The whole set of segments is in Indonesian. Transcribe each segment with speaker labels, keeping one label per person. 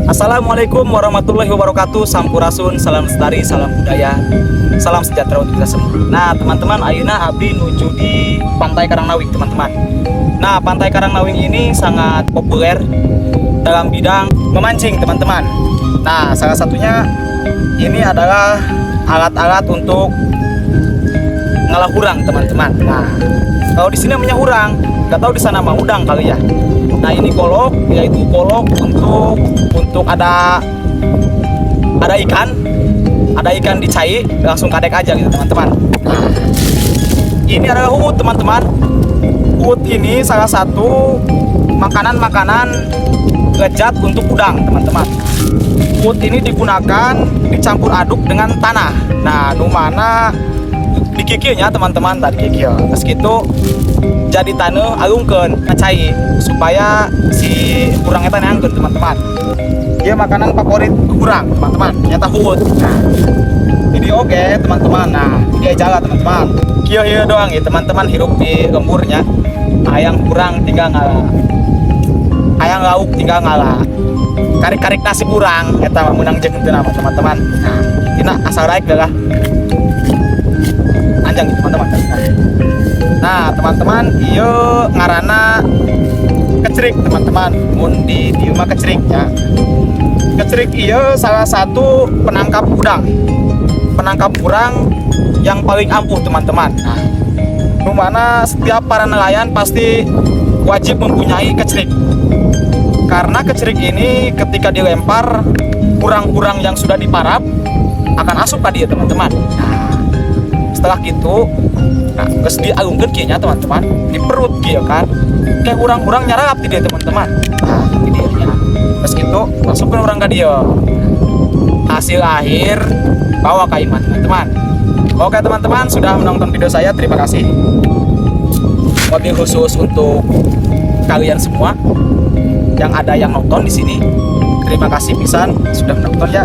Speaker 1: Assalamualaikum warahmatullahi wabarakatuh. Sampurasun, salam lestari, salam budaya, salam sejahtera untuk kita semua. Nah teman-teman, ayeuna abdi nuju di Pantai Karangnawing teman-teman. Nah Pantai Karangnawing ini sangat populer dalam bidang memancing teman-teman. Nah salah satunya ini adalah alat-alat untuk ngalah hurang teman-teman. Nah kalau di sini namanya hurang, nggak tahu di sana mah udang kali ya. Nah ini kolok, yaitu kolok untuk ada ikan dicai, langsung kadek aja gitu teman-teman. Nah, ini adalah uut teman-teman. Uut ini salah satu makanan lezat untuk udang teman-teman. Uut ini digunakan dicampur aduk dengan tanah. Nah, numana dikikilnya teman-teman, tadi kikil. Terus gitu jadi tanah alungkeun ngacai supaya si urang eta neangkeun teman-teman. Dia makanan favorit urang teman-teman, nyata uut. Nah, jadi oke teman-teman. Nah, dia jalan teman-teman. Kieu doang ya teman-teman, hirup di lemburnya. Ayang kurang tinggal ngalah. Ayang lauk tinggal ngalah. Karik-karik nasi urang eta meunang jeung teu nama teman-teman. Nah, dina asal raek lah. Anjang gitu teman-teman. Nah teman-teman, iya ngarana kecerik teman-teman. Mun di dieu mah kecerik ya. Kecerik iya salah satu penangkap udang, penangkap urang yang paling ampuh teman-teman. Nah, dimana setiap para nelayan pasti wajib mempunyai kecerik. Karena kecerik ini ketika dilempar, urang-urang yang sudah diparap akan asup ke dia teman-teman. Nah, setelah gitu, nah geus dialungkeun kieu nya teman-teman, di perut kieu kan. Kayak urang-urang nyarap di dia teman-teman. Nah, di dia nya. Terus gitu masukkan urang ka dia. Hasil akhir bawa ka imah teman-teman. Oke teman-teman, sudah menonton video saya, terima kasih. Mobil khusus untuk kalian semua yang ada yang nonton di sini. Terima kasih pisan sudah menonton ya.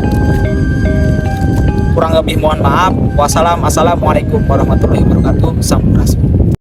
Speaker 1: Kurang lebih mohon maaf. Wassalamualaikum warahmatullahi wabarakatuh. Sampurasun.